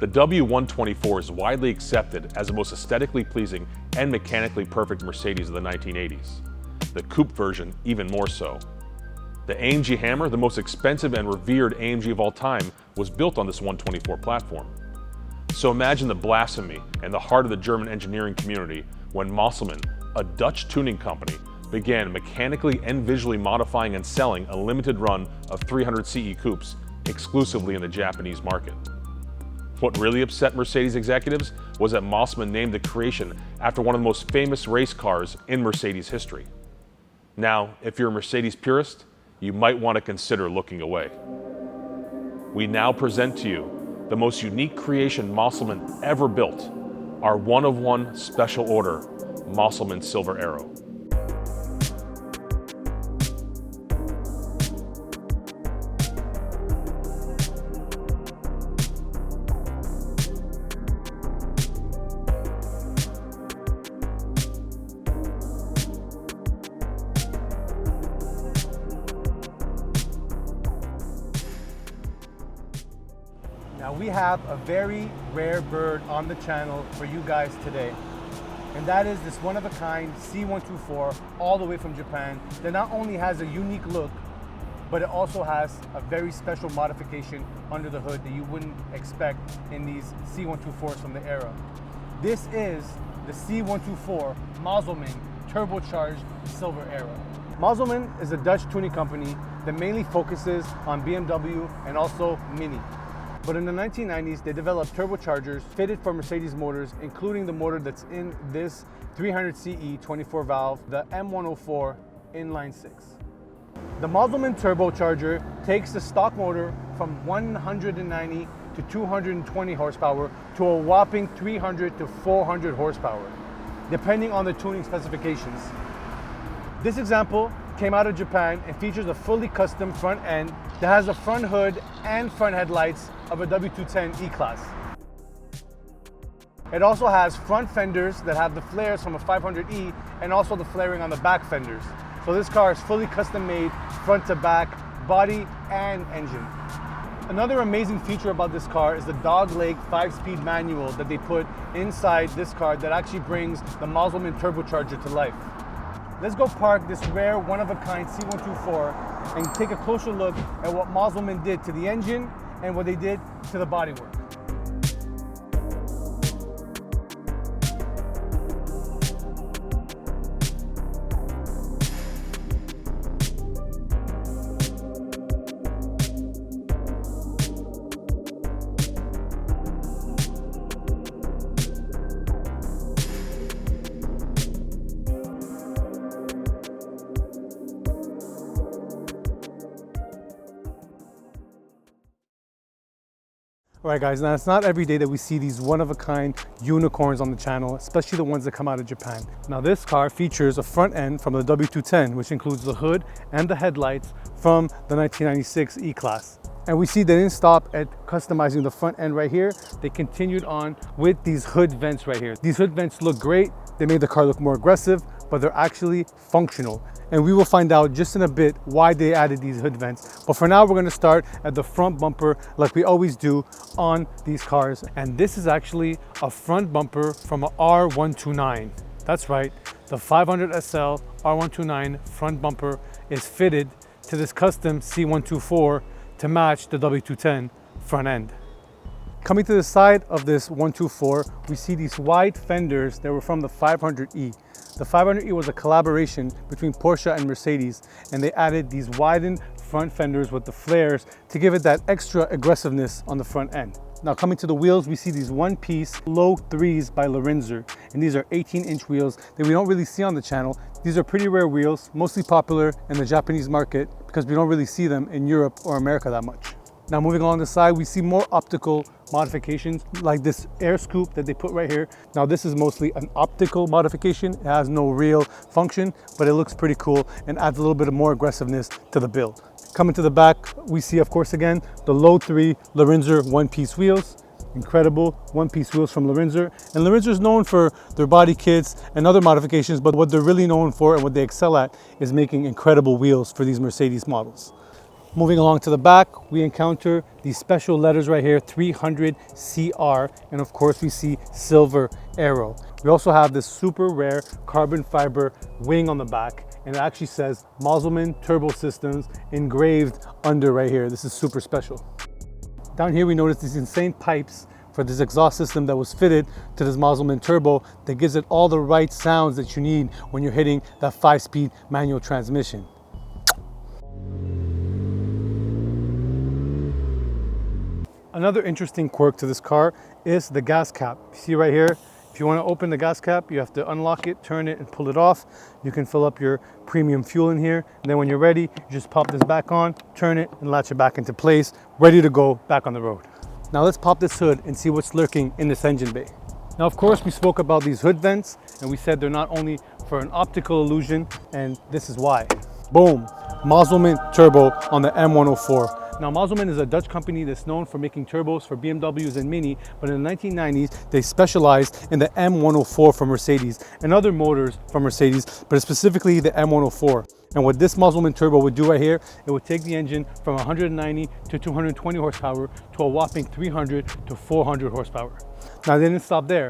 The W124 is widely accepted as the most aesthetically pleasing and mechanically perfect Mercedes of the 1980s. The coupe version even more so. The AMG Hammer, the most expensive and revered AMG of all time, was built on this 124 platform. So imagine the blasphemy and the heart of the German engineering community when Mosselman, a Dutch tuning company, began mechanically and visually modifying and selling a limited run of 300 CE coupes exclusively in the Japanese market. What really upset Mercedes executives was that Mosselman named the creation after one of the most famous race cars in Mercedes history. Now, if you're a Mercedes purist, you might want to consider looking away. We now present to you the most unique creation Mosselman ever built, our one-of-one special order Mosselman Silver Arrow. Now we have a very rare bird on the channel for you guys today, and that is this one-of-a-kind C124 all the way from Japan that not only has a unique look, but it also has a very special modification under the hood that you wouldn't expect in these C124s from the era. This is the C124 Mosselman turbocharged Silver Arrow. Mosselman is a Dutch tuning company that mainly focuses on BMW and also Mini. But in the 1990s, they developed turbochargers fitted for Mercedes motors, including the motor that's in this 300 CE 24 valve, the M104 inline 6. The Mosselman turbocharger takes the stock motor from 190 to 220 horsepower to a whopping 300 to 400 horsepower, depending on the tuning specifications. This example came out of Japan and features a fully custom front end that has a front hood and front headlights of a W210 E-Class. It also has front fenders that have the flares from a 500E and also the flaring on the back fenders. So this car is fully custom made front to back, body and engine. Another amazing feature about this car is the dog-leg 5-speed manual that they put inside this car that actually brings the Mosselman turbocharger to life. Let's go park this rare one-of-a-kind C124 and take a closer look at what Mosselman did to the engine and what they did to the bodywork. All right guys, now it's not every day that we see these one-of-a-kind unicorns on the channel, especially the ones that come out of Japan. Now this car features a front end from the W210, which includes the hood and the headlights from the 1996 E-Class. And we see they didn't stop at customizing the front end right here. They continued on with these hood vents right here. These hood vents look great. They made the car look more aggressive, but they're actually functional. And we will find out just in a bit why they added these hood vents. But for now, we're gonna start at the front bumper like we always do on these cars. And this is actually a front bumper from a R129. That's right, the 500 SL R129 front bumper is fitted to this custom C124 to match the W210 front end. Coming to the side of this 124, we see these wide fenders that were from the 500E. The 500E was a collaboration between Porsche and Mercedes, and they added these widened front fenders with the flares to give it that extra aggressiveness on the front end. Now coming to the wheels, we see these one-piece low 3s by Lorenzer, and these are 18-inch wheels that we don't really see on the channel. These are pretty rare wheels, mostly popular in the Japanese market because we don't really see them in Europe or America that much. Now moving along the side, we see more optical modifications like this air scoop that they put right here. Now this is mostly an optical modification. It has no real function, but it looks pretty cool and adds a little bit of more aggressiveness to the build. Coming to the back, we see of course again, the low 3 Lorenzer one-piece wheels. Incredible one-piece wheels from Lorenzer. And Lorenzer is known for their body kits and other modifications, but what they're really known for and what they excel at is making incredible wheels for these Mercedes models. Moving along to the back, we encounter these special letters right here, 300 CR, and of course we see silver arrow. We also have this super rare carbon fiber wing on the back, and it actually says Mosselman Turbo Systems engraved under right here. This is super special. Down here we notice these insane pipes for this exhaust system that was fitted to this Mosselman Turbo that gives it all the right sounds that you need when you're hitting that 5-speed manual transmission. Another interesting quirk to this car is the gas cap. You see right here, if you want to open the gas cap, you have to unlock it, turn it, and pull it off. You can fill up your premium fuel in here, and then when you're ready, you just pop this back on, turn it, and latch it back into place, ready to go back on the road. Now let's pop this hood and see what's lurking in this engine bay. Now, of course, we spoke about these hood vents, and we said they're not only for an optical illusion, and this is why. Boom, Mosselman Turbo on the M104. Now, Mosselman is a Dutch company that's known for making turbos for BMWs and Mini, but in the 1990s, they specialized in the M104 from Mercedes and other motors from Mercedes, but specifically the M104. And what this Mosselman Turbo would do right here, it would take the engine from 190 to 220 horsepower to a whopping 300 to 400 horsepower. Now, they didn't stop there.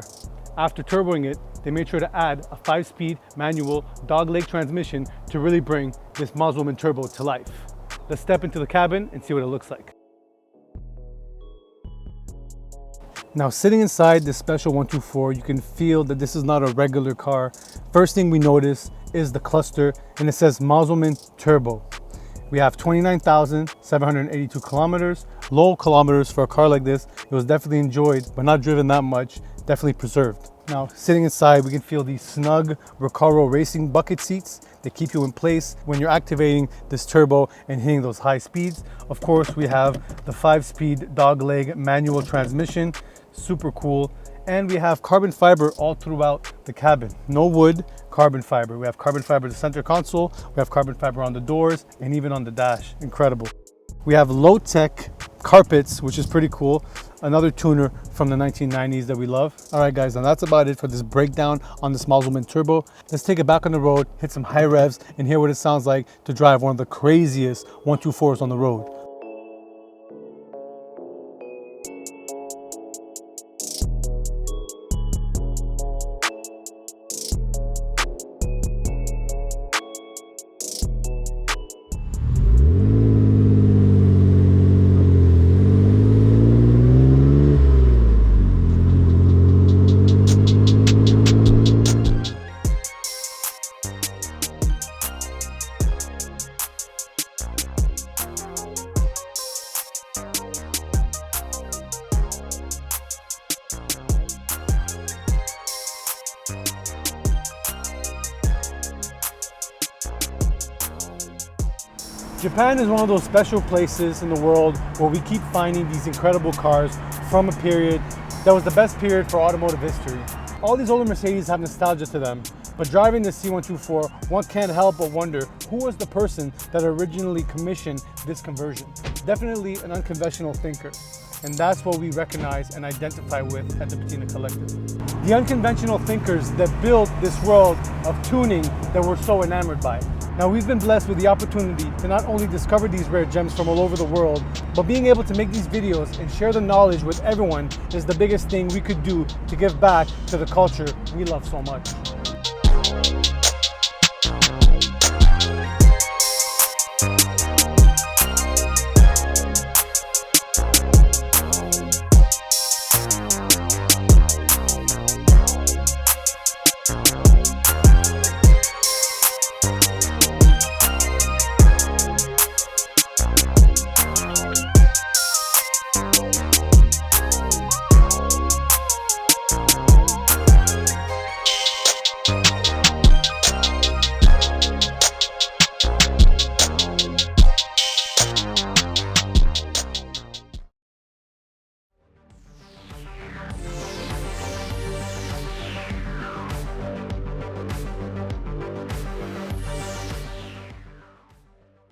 After turboing it, they made sure to add a 5-speed manual dogleg transmission to really bring this Mosselman Turbo to life. Let's step into the cabin and see what it looks like. Now, sitting inside this special 124, you can feel that this is not a regular car. First thing we notice is the cluster, and it says Mosselman Turbo. We have 29,782 kilometers, low kilometers for a car like this. It was definitely enjoyed, but not driven that much, definitely preserved. Now, sitting inside, we can feel these snug Recaro racing bucket seats that keep you in place when you're activating this turbo and hitting those high speeds. Of course, we have the 5-speed dogleg manual transmission, super cool. And we have carbon fiber all throughout the cabin. No wood, carbon fiber. We have carbon fiber in the center console, we have carbon fiber on the doors, and even on the dash. Incredible. We have low-tech carpets, which is pretty cool. Another tuner from the 1990s that we love. All right, guys, and that's about it for this breakdown on this Mosselman Turbo. Let's take it back on the road, hit some high revs, and hear what it sounds like to drive one of the craziest 124s on the road. Japan is one of those special places in the world where we keep finding these incredible cars from a period that was the best period for automotive history. All these older Mercedes have nostalgia to them, but driving the C124, one can't help but wonder who was the person that originally commissioned this conversion. Definitely an unconventional thinker, and that's what we recognize and identify with at the Patina Collective. The unconventional thinkers that built this world of tuning that we're so enamored by. Now, we've been blessed with the opportunity to not only discover these rare gems from all over the world, but being able to make these videos and share the knowledge with everyone is the biggest thing we could do to give back to the culture we love so much.